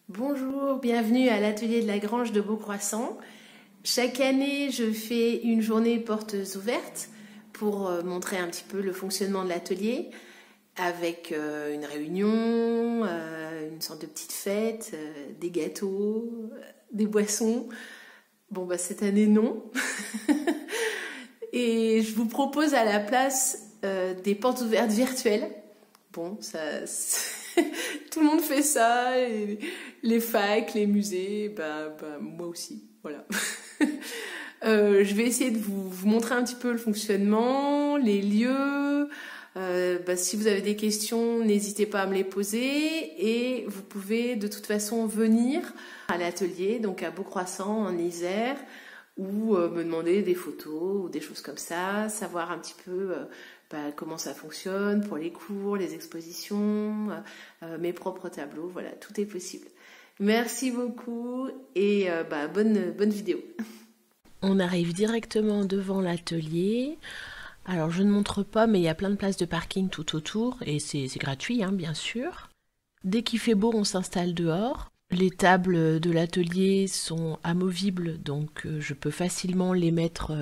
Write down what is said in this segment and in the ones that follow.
Bonjour, bienvenue à l'atelier de la Grange de Beaucroissant. Chaque année, je fais une journée portes ouvertes pour montrer un petit peu le fonctionnement de l'atelier avec une réunion, une sorte de petite fête, des gâteaux, des boissons. Bon, bah cette année, non. Et je vous propose à la place des portes ouvertes virtuelles. Bon, ça... Tout le monde fait ça, les facs, les musées, moi aussi, voilà. Je vais essayer de vous montrer un petit peu le fonctionnement, les lieux. Si vous avez des questions, n'hésitez pas à me les poser et vous pouvez de toute façon venir à l'atelier, donc à Beaucroissant en Isère, ou me demander des photos ou des choses comme ça, savoir un petit peu comment ça fonctionne pour les cours, les expositions, mes propres tableaux, voilà, tout est possible. Merci beaucoup et bonne vidéo. On arrive directement devant l'atelier. Alors je ne montre pas, mais il y a plein de places de parking tout autour et c'est gratuit, hein, bien sûr. Dès qu'il fait beau, on s'installe dehors. Les tables de l'atelier sont amovibles, donc je peux facilement les mettre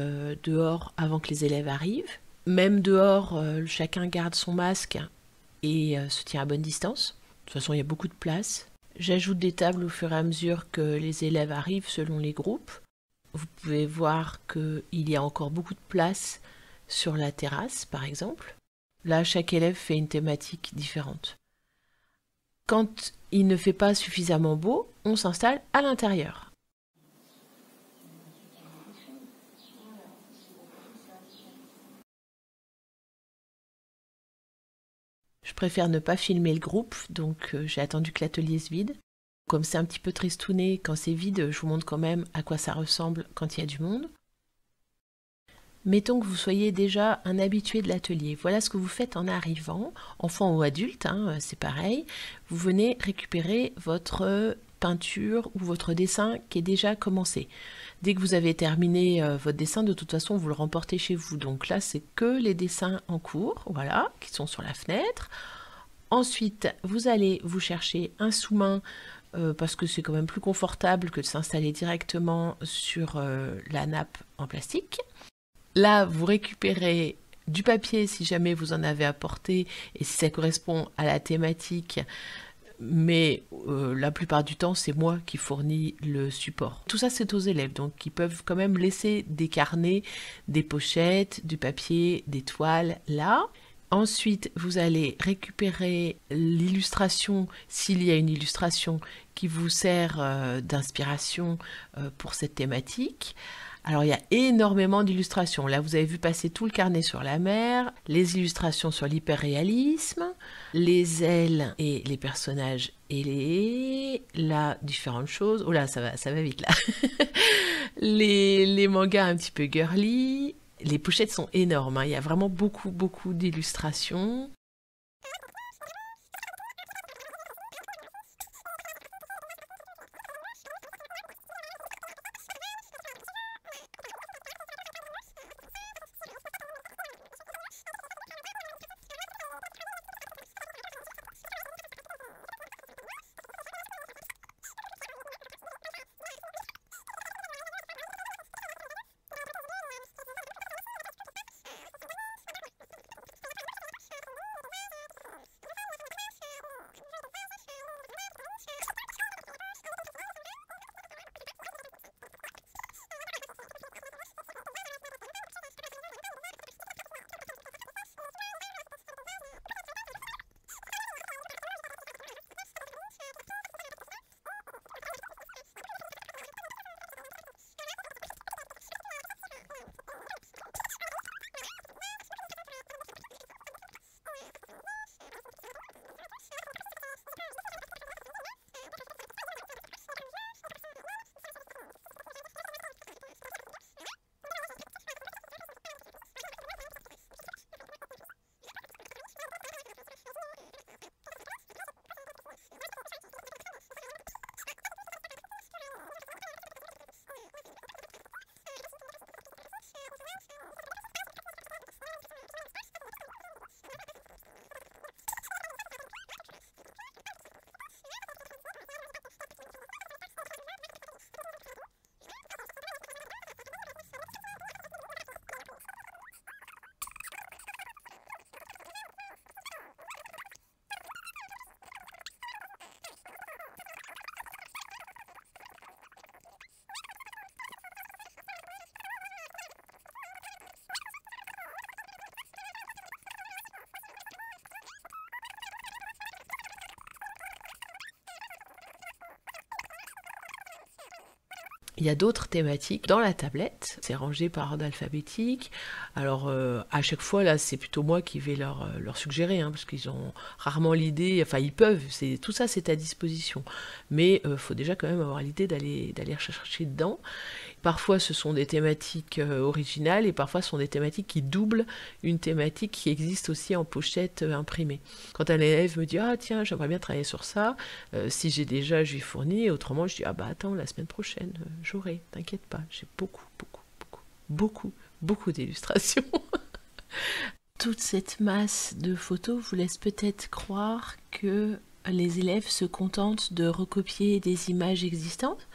dehors avant que les élèves arrivent. Même dehors, chacun garde son masque et se tient à bonne distance. De toute façon, il y a beaucoup de place. J'ajoute des tables au fur et à mesure que les élèves arrivent selon les groupes. Vous pouvez voir qu'il y a encore beaucoup de place sur la terrasse, par exemple. Là, chaque élève fait une thématique différente. Quand il ne fait pas suffisamment beau, on s'installe à l'intérieur. Je préfère ne pas filmer le groupe, donc j'ai attendu que l'atelier se vide. Comme c'est un petit peu tristouné quand c'est vide, je vous montre quand même à quoi ça ressemble quand il y a du monde. Mettons que vous soyez déjà un habitué de l'atelier. Voilà ce que vous faites en arrivant, enfant ou adulte, hein, c'est pareil. Vous venez récupérer votre peinture ou votre dessin qui est déjà commencé. Dès que vous avez terminé votre dessin, de toute façon, vous le remportez chez vous. Donc là, c'est que les dessins en cours, voilà, qui sont sur la fenêtre. Ensuite, vous allez vous chercher un sous-main parce que c'est quand même plus confortable que de s'installer directement sur la nappe en plastique. Là, vous récupérez du papier si jamais vous en avez apporté et si ça correspond à la thématique, mais la plupart du temps, c'est moi qui fournis le support. Tout ça, c'est aux élèves, donc ils peuvent quand même laisser des carnets, des pochettes, du papier, des toiles là. Ensuite, vous allez récupérer l'illustration, s'il y a une illustration qui vous sert d'inspiration pour cette thématique. Alors, il y a énormément d'illustrations. Là, vous avez vu passer tout le carnet sur la mer, les illustrations sur l'hyperréalisme, les ailes et les personnages ailés, là, différentes choses. Oh là, ça va vite, là. les mangas un petit peu girly. Les pochettes sont énormes, hein. Il y a vraiment beaucoup d'illustrations. Il y a d'autres thématiques dans la tablette, c'est rangé par ordre alphabétique. Alors à chaque fois là, c'est plutôt moi qui vais leur suggérer, hein, parce qu'ils ont rarement l'idée, enfin ils peuvent, tout ça c'est à disposition. Mais faut déjà quand même avoir l'idée d'aller rechercher dedans. Parfois ce sont des thématiques originales et parfois ce sont des thématiques qui doublent une thématique qui existe aussi en pochette imprimée. Quand un élève me dit ah tiens j'aimerais bien travailler sur ça, si j'ai déjà je lui fournis, autrement je dis ah bah attends la semaine prochaine j'aurai, t'inquiète pas, j'ai beaucoup d'illustrations. Toute cette masse de photos vous laisse peut-être croire que les élèves se contentent de recopier des images existantes.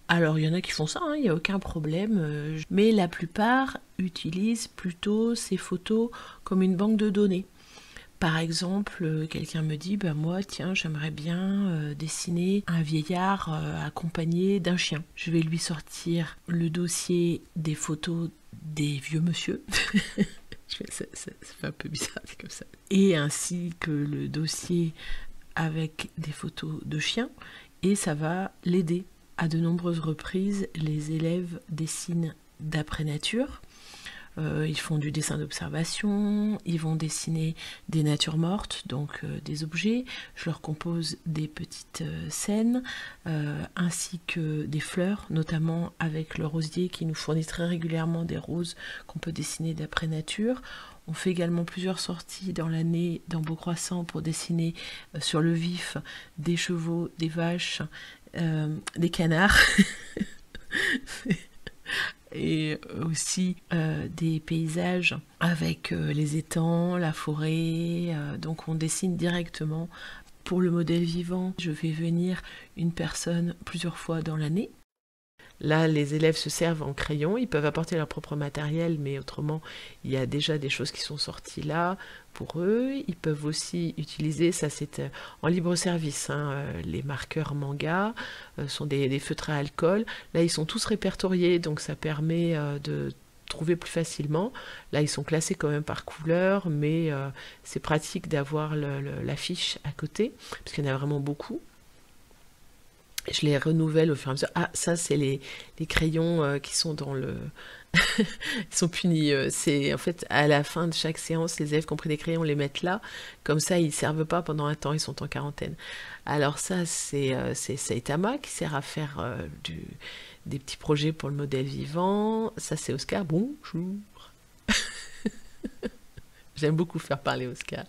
Alors il y en a qui font ça, hein, il n'y a aucun problème, mais la plupart utilisent plutôt ces photos comme une banque de données. Par exemple, quelqu'un me dit, bah moi tiens j'aimerais bien dessiner un vieillard accompagné d'un chien. Je vais lui sortir le dossier des photos des vieux monsieur. Ça fait un peu bizarre, c'est comme ça. Et ainsi que le dossier avec des photos de chiens, et ça va l'aider. À de nombreuses reprises, les élèves dessinent d'après nature. Ils font du dessin d'observation, ils vont dessiner des natures mortes, donc des objets. Je leur compose des petites scènes, ainsi que des fleurs, notamment avec le rosier qui nous fournit très régulièrement des roses qu'on peut dessiner d'après nature. On fait également plusieurs sorties dans l'année dans Beaucroissant pour dessiner sur le vif des chevaux, des vaches, des canards. Et aussi des paysages avec les étangs, la forêt, donc on dessine directement. Pour le modèle vivant, je fais venir une personne plusieurs fois dans l'année. Là, les élèves se servent en crayon, ils peuvent apporter leur propre matériel, mais autrement, il y a déjà des choses qui sont sorties là pour eux. Ils peuvent aussi utiliser, ça c'est en libre service, hein, les marqueurs manga sont des feutres à alcool. Là, ils sont tous répertoriés, donc ça permet de trouver plus facilement. Là, ils sont classés quand même par couleur, mais c'est pratique d'avoir l'affiche à côté, parce qu'il y en a vraiment beaucoup. Je les renouvelle au fur et à mesure. Ah, ça, c'est les crayons qui sont dans le... Ils sont punis. C'est en fait à la fin de chaque séance, les élèves qui ont pris des crayons, on les mettent là. Comme ça, ils ne servent pas pendant un temps, ils sont en quarantaine. Alors ça, c'est Saitama qui sert à faire des petits projets pour le modèle vivant. Ça, c'est Oscar. Bonjour. J'aime beaucoup faire parler Oscar.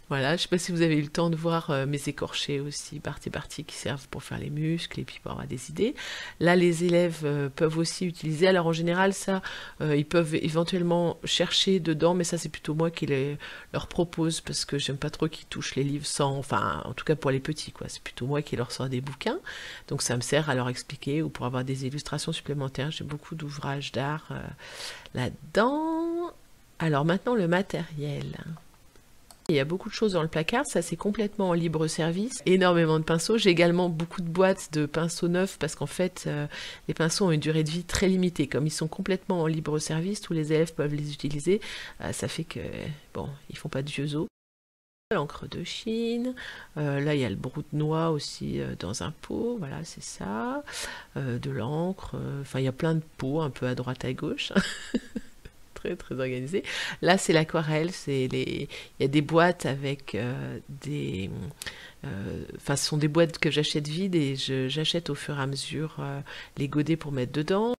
Voilà, je ne sais pas si vous avez eu le temps de voir mes écorchés aussi, parties qui servent pour faire les muscles et puis pour avoir des idées. Là, les élèves peuvent aussi utiliser, alors en général, ça, ils peuvent éventuellement chercher dedans, mais ça, c'est plutôt moi qui leur propose parce que j'aime pas trop qu'ils touchent les livres sans, enfin, en tout cas pour les petits, quoi. C'est plutôt moi qui leur sors des bouquins, donc ça me sert à leur expliquer ou pour avoir des illustrations supplémentaires. J'ai beaucoup d'ouvrages d'art là-dedans. Alors maintenant, le matériel. Il y a beaucoup de choses dans le placard, ça c'est complètement en libre service, énormément de pinceaux. J'ai également beaucoup de boîtes de pinceaux neufs parce qu'en fait les pinceaux ont une durée de vie très limitée. Comme ils sont complètement en libre service, tous les élèves peuvent les utiliser, ça fait que bon, ils font pas de vieux os. L'encre de Chine, là il y a le brou de noix aussi dans un pot, voilà c'est ça, de l'encre, enfin il y a plein de pots un peu à droite à gauche. Très organisé. Là, c'est l'aquarelle. Il y a des boîtes avec enfin, ce sont des boîtes que j'achète vides et j'achète au fur et à mesure les godets pour mettre dedans.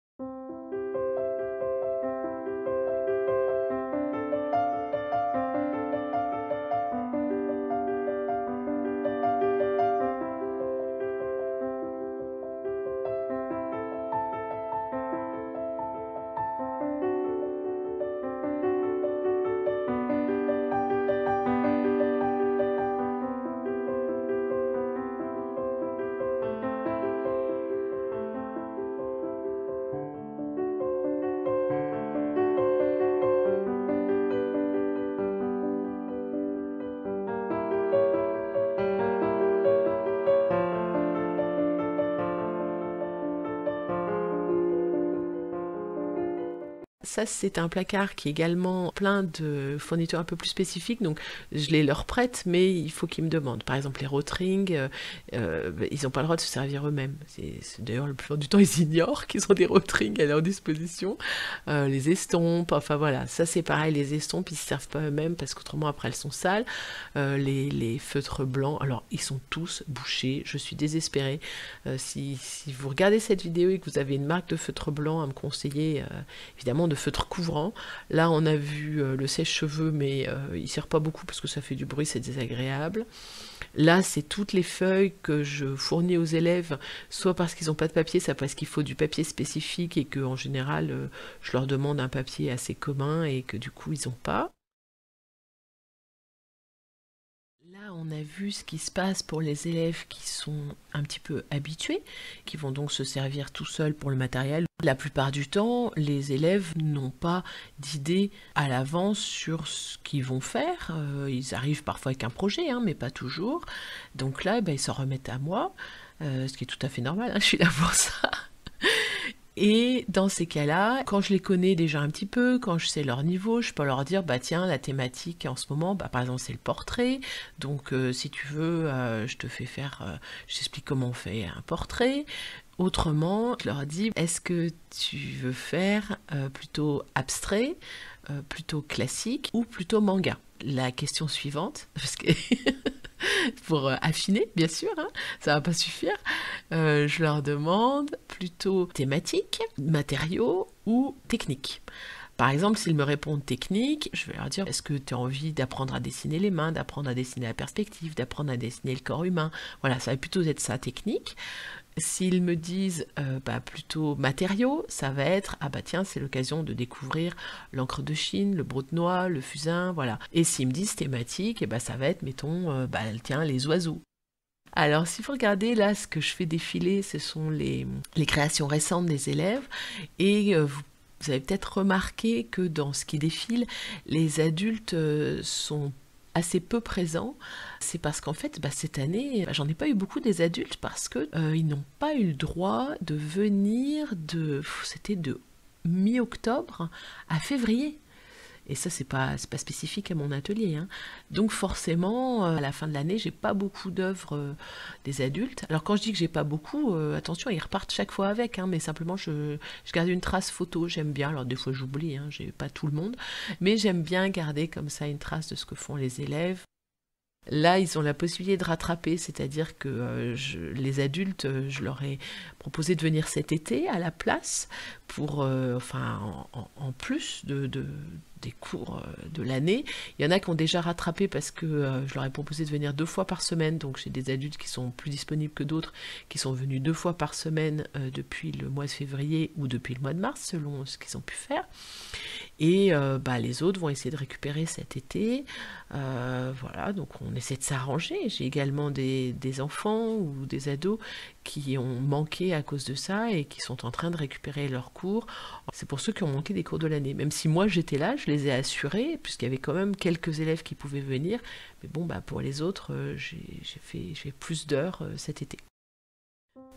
Ça, c'est un placard qui est également plein de fournitures un peu plus spécifiques, donc je les leur prête, mais il faut qu'ils me demandent. Par exemple, les Rotring, ils n'ont pas le droit de se servir eux-mêmes. D'ailleurs, le plus du temps, ils ignorent qu'ils ont des Rotring à leur disposition. Les estompes, enfin voilà, ça c'est pareil, les estompes, ils ne se servent pas eux-mêmes parce qu'autrement, après, elles sont sales. Les feutres blancs, alors ils sont tous bouchés, je suis désespérée. Si vous regardez cette vidéo et que vous avez une marque de feutre blanc à me conseiller, évidemment de feutre couvrant, là on a vu le sèche-cheveux, mais il sert pas beaucoup parce que ça fait du bruit, c'est désagréable. Là, c'est toutes les feuilles que je fournis aux élèves, soit parce qu'ils n'ont pas de papier, soit parce qu'il faut du papier spécifique et que en général, je leur demande un papier assez commun et que du coup, ils n'ont pas. Là, on a vu ce qui se passe pour les élèves qui sont un petit peu habitués, qui vont donc se servir tout seuls pour le matériel. La plupart du temps, les élèves n'ont pas d'idée à l'avance sur ce qu'ils vont faire. Ils arrivent parfois avec un projet, hein, mais pas toujours. Donc là, ils s'en remettent à moi, ce qui est tout à fait normal, hein, je suis là pour ça. Et dans ces cas-là, quand je les connais déjà un petit peu, quand je sais leur niveau, je peux leur dire, tiens, la thématique en ce moment, par exemple, c'est le portrait. Donc, si tu veux, je te fais faire, je t'explique comment on fait un portrait. Autrement, je leur dis, est-ce que tu veux faire plutôt abstrait, plutôt classique ou plutôt manga? La question suivante, parce que pour affiner, bien sûr, hein, ça va pas suffire. Je leur demande plutôt thématique, matériaux ou technique. Par exemple, s'ils me répondent technique, je vais leur dire, est-ce que tu as envie d'apprendre à dessiner les mains, d'apprendre à dessiner la perspective, d'apprendre à dessiner le corps humain? Voilà, ça va plutôt être ça, technique. S'ils me disent plutôt matériaux, ça va être, tiens, c'est l'occasion de découvrir l'encre de Chine, le broute-noix, le fusain, voilà. Et s'ils me disent thématique, ça va être, mettons, tiens, les oiseaux. Alors, si vous regardez là, ce que je fais défiler, ce sont les créations récentes des élèves. Et vous avez peut-être remarqué que dans ce qui défile, les adultes sont assez peu présents. C'est parce qu'en fait, cette année, j'en ai pas eu beaucoup des adultes parce que ils n'ont pas eu le droit de venir c'était de mi-octobre à février. Et ça, c'est pas spécifique à mon atelier, hein. Donc forcément, à la fin de l'année, j'ai pas beaucoup d'œuvres des adultes. Alors quand je dis que j'ai pas beaucoup, attention, ils repartent chaque fois avec, hein, mais simplement je garde une trace photo, j'aime bien. Alors des fois j'oublie, hein, j'ai pas tout le monde, mais j'aime bien garder comme ça une trace de ce que font les élèves. Là, ils ont la possibilité de rattraper, c'est-à-dire que les adultes, je leur ai proposé de venir cet été à la place pour, en plus des cours de l'année. Il y en a qui ont déjà rattrapé parce que je leur ai proposé de venir 2 fois par semaine, donc j'ai des adultes qui sont plus disponibles que d'autres, qui sont venus 2 fois par semaine depuis le mois de février ou depuis le mois de mars, selon ce qu'ils ont pu faire. Et les autres vont essayer de récupérer cet été. Voilà, donc on essaie de s'arranger. J'ai également des enfants ou des ados qui ont manqué à cause de ça et qui sont en train de récupérer leurs cours. C'est pour ceux qui ont manqué des cours de l'année. Même si moi j'étais là, je les ai assurés, puisqu'il y avait quand même quelques élèves qui pouvaient venir. Mais bon, pour les autres, j'ai fait plus d'heures cet été.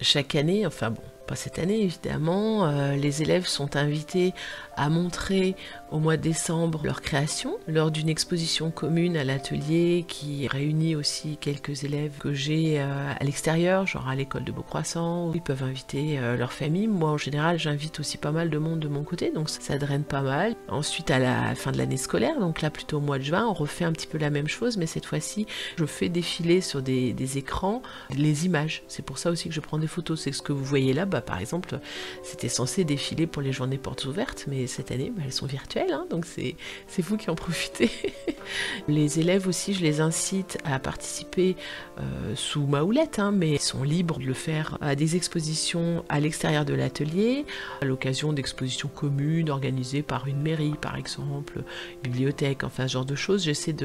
Chaque année, enfin bon, pas cette année évidemment, les élèves sont invités à montrer au mois de décembre leur création lors d'une exposition commune à l'atelier qui réunit aussi quelques élèves que j'ai à l'extérieur, genre à l'école de Beaucroissant, où ils peuvent inviter leur famille. Moi en général j'invite aussi pas mal de monde de mon côté, donc ça draine pas mal. Ensuite à la fin de l'année scolaire, donc là plutôt au mois de juin, on refait un petit peu la même chose, mais cette fois-ci je fais défiler sur des écrans les images. C'est pour ça aussi que je prends des photos, c'est ce que vous voyez là, par exemple, c'était censé défiler pour les journées portes ouvertes, mais cette année, elles sont virtuelles, hein, donc c'est vous qui en profitez. Les élèves aussi, je les incite à participer sous ma houlette, hein, mais ils sont libres de le faire à des expositions à l'extérieur de l'atelier, à l'occasion d'expositions communes organisées par une mairie, par exemple, une bibliothèque, enfin ce genre de choses. J'essaie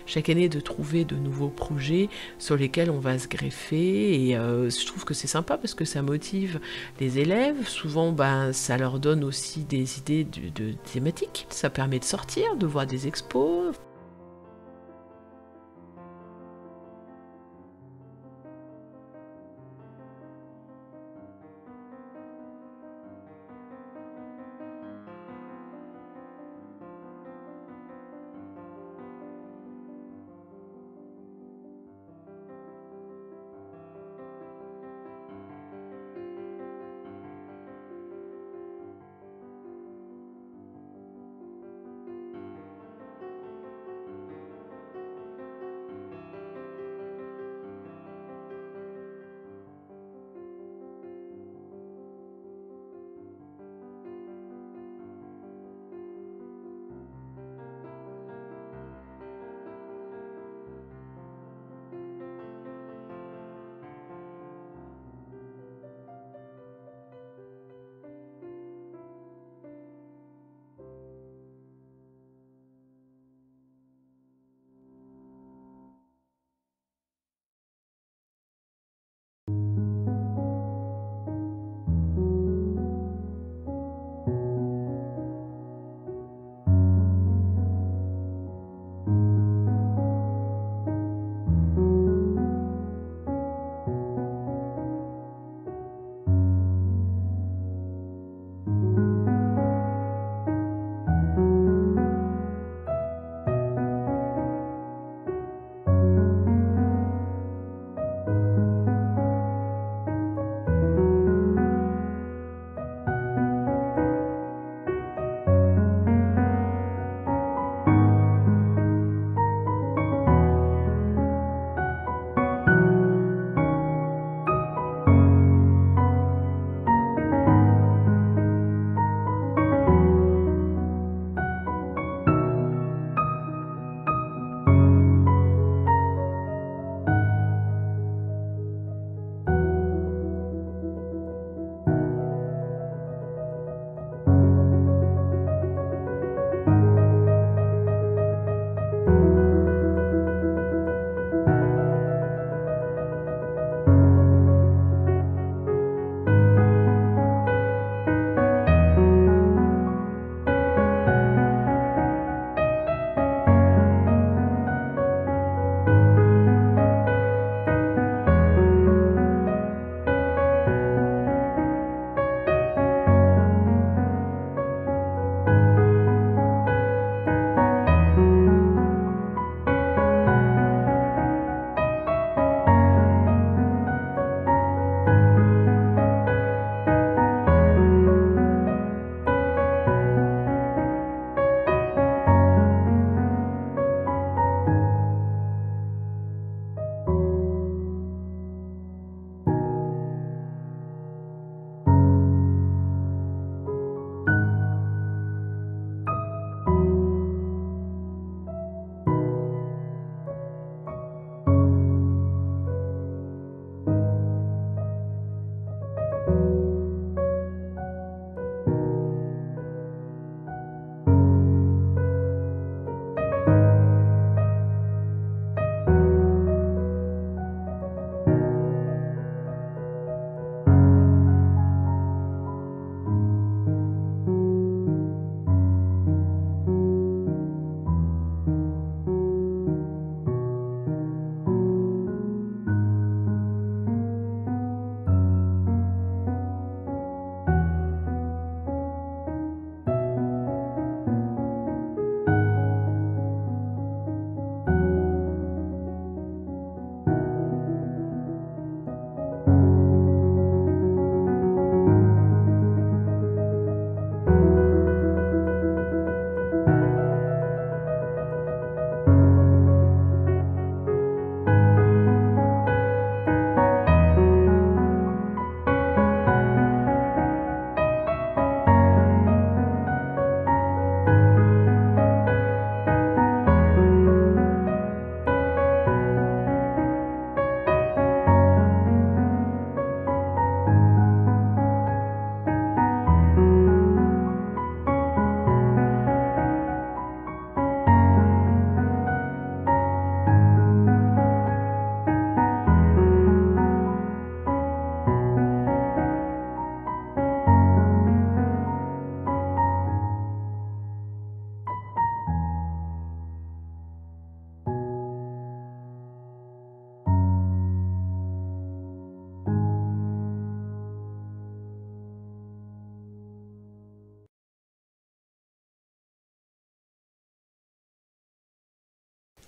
chaque année de trouver de nouveaux projets sur lesquels on va se greffer, et je trouve que c'est sympa parce que ça motive les élèves. Souvent, ça leur donne aussi des idées de thématiques. Ça permet de sortir, de voir des expos.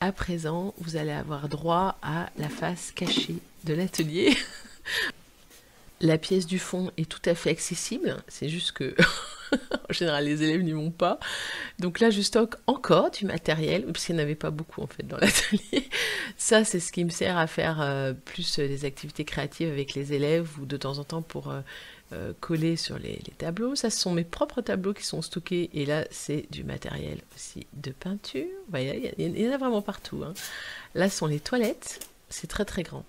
à présent, vous allez avoir droit à la face cachée de l'atelier. La pièce du fond est tout à fait accessible, c'est juste que en général les élèves n'y vont pas. Donc là je stocke encore du matériel, parce qu'il n'y en avait pas beaucoup en fait dans l'atelier. Ça c'est ce qui me sert à faire plus des activités créatives avec les élèves ou de temps en temps pour coller sur les tableaux. Ça ce sont mes propres tableaux qui sont stockés et là c'est du matériel aussi de peinture. Il y en a vraiment partout. Hein. Là ce sont les toilettes, c'est très très grand.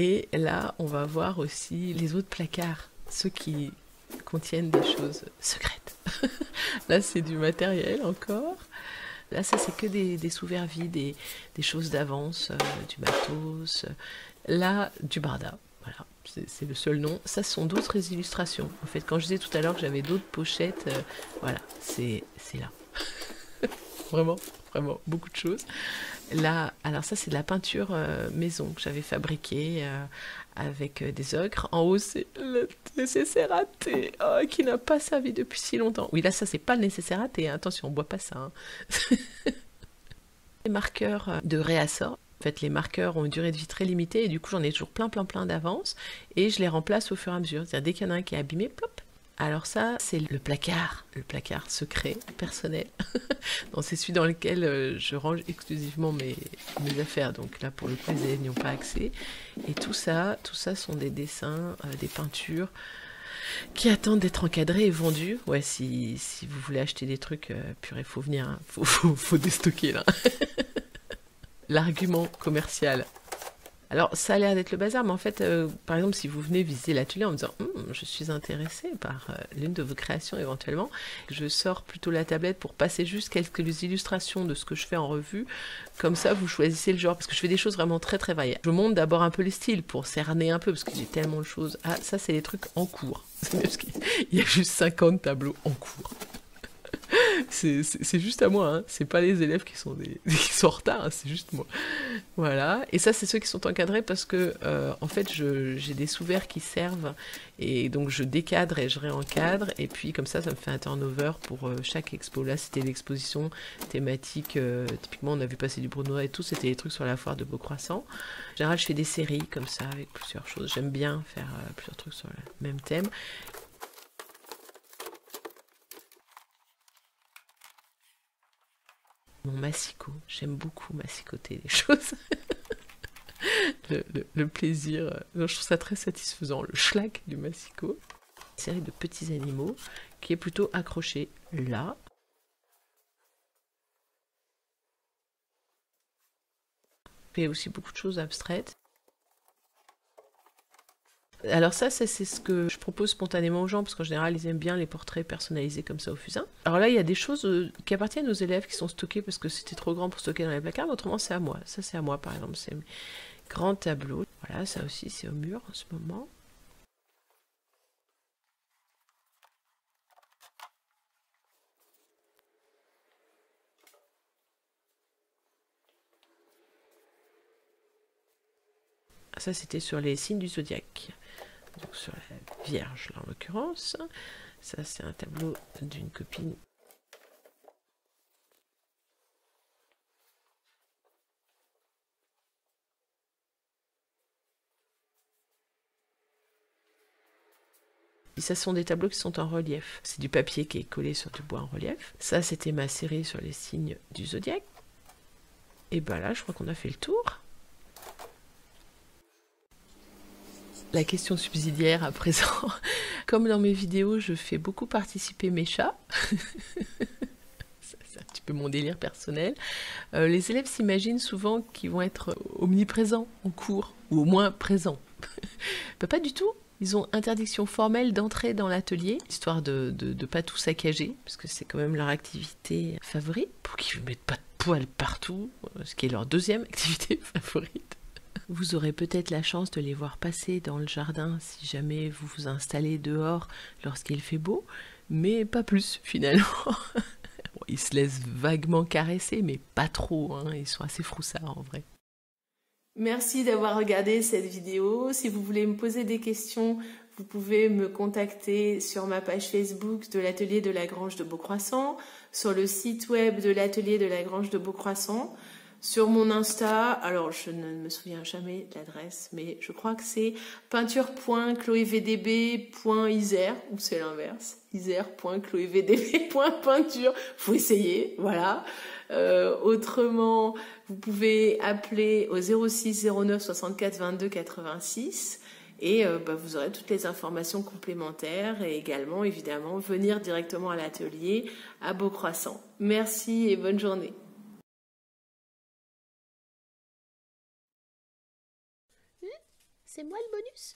Et là, on va voir aussi les autres placards, ceux qui contiennent des choses secrètes. Là, c'est du matériel encore. Là, ça, c'est que des sous-vervis, des choses d'avance, du matos. Là, du barda. Voilà, c'est le seul nom. Ça, ce sont d'autres illustrations. En fait, quand je disais tout à l'heure que j'avais d'autres pochettes, voilà, c'est là. Vraiment, vraiment, beaucoup de choses. Là, alors ça c'est de la peinture maison que j'avais fabriquée avec des ocres. En haut c'est le nécessaire à thé qui n'a pas servi depuis si longtemps. Oui là ça c'est pas le nécessaire à thé, hein. Attention on boit pas ça. Hein. Les marqueurs de réassort. En fait les marqueurs ont une durée de vie très limitée et du coup j'en ai toujours plein d'avance et je les remplace au fur et à mesure. C'est-à-dire dès qu'il y en a un qui est abîmé, plop. Alors ça, c'est le placard secret, personnel. C'est celui dans lequel je range exclusivement mes affaires. Donc là, pour le coup, les élèves n'y ont pas accès. Et tout ça sont des dessins, des peintures qui attendent d'être encadrés et vendus. Ouais, si vous voulez acheter des trucs, purée, faut venir, hein. Faut déstocker là. L'argument commercial. Alors, ça a l'air d'être le bazar, mais en fait, par exemple, si vous venez visiter l'atelier en me disant « Je suis intéressée par l'une de vos créations éventuellement », je sors plutôt la tablette pour passer juste quelques illustrations de ce que je fais en revue. Comme ça, vous choisissez le genre, parce que je fais des choses vraiment très très variées. Je montre d'abord un peu les styles pour cerner un peu, parce que j'ai tellement de choses. Ah, ça, c'est des trucs en cours. Parce qu'il y a juste 50 tableaux en cours. C'est juste à moi, hein. C'est pas les élèves qui sont en retard, hein, c'est juste moi. Voilà, et ça c'est ceux qui sont encadrés parce que en fait j'ai des sous-verts qui servent et donc je décadre et je réencadre et puis comme ça me fait un turnover pour chaque expo. Là c'était l'exposition thématique, typiquement on a vu passer du Brunois et tout, c'était les trucs sur la foire de Beaucroissant. En général je fais des séries comme ça avec plusieurs choses, j'aime bien faire plusieurs trucs sur le même thème. Mon massicot, j'aime beaucoup massicoter les choses. le plaisir, je trouve ça très satisfaisant, le schlag du massicot. Une série de petits animaux qui est plutôt accroché là. Il y a aussi beaucoup de choses abstraites. Alors ça c'est ce que je propose spontanément aux gens, parce qu'en général, ils aiment bien les portraits personnalisés comme ça au fusain. Alors là, il y a des choses qui appartiennent aux élèves qui sont stockées parce que c'était trop grand pour stocker dans les placards, mais autrement, c'est à moi. Ça, c'est à moi, par exemple. C'est mes grands tableaux. Voilà, ça aussi, c'est au mur en ce moment. Ça, c'était sur les signes du zodiaque. Donc sur la Vierge, là, en l'occurrence. Ça, c'est un tableau d'une copine. Et ça sont des tableaux qui sont en relief. C'est du papier qui est collé sur du bois en relief. Ça, c'était ma série sur les signes du zodiaque. Et ben là, je crois qu'on a fait le tour. La question subsidiaire à présent. Comme dans mes vidéos, je fais beaucoup participer mes chats. C'est un petit peu mon délire personnel. Les élèves s'imaginent souvent qu'ils vont être omniprésents en cours, ou au moins présents. Pas du tout. Ils ont interdiction formelle d'entrer dans l'atelier, histoire de pas tout saccager, parce que c'est quand même leur activité favorite, pour qu'ils ne mettent pas de poils partout, ce qui est leur deuxième activité favorite. Vous aurez peut-être la chance de les voir passer dans le jardin si jamais vous vous installez dehors lorsqu'il fait beau, mais pas plus finalement. Bon, ils se laissent vaguement caresser, mais pas trop, hein. Ils sont assez froussards en vrai. Merci d'avoir regardé cette vidéo. Si vous voulez me poser des questions, vous pouvez me contacter sur ma page Facebook de l'atelier de la Grange de Beaucroissant, sur le site web de l'atelier de la Grange de Beaucroissant. sur mon Insta. Alors, je ne me souviens jamais de l'adresse, mais je crois que c'est peinture.chloévdb.isère, ou c'est l'inverse, isère.chloévdb.peinture. Faut essayer, voilà. Autrement, vous pouvez appeler au 06 09 64 22 86 et vous aurez toutes les informations complémentaires et également, évidemment, venir directement à l'atelier à Beaucroissant. Merci et bonne journée. C'est moi le bonus?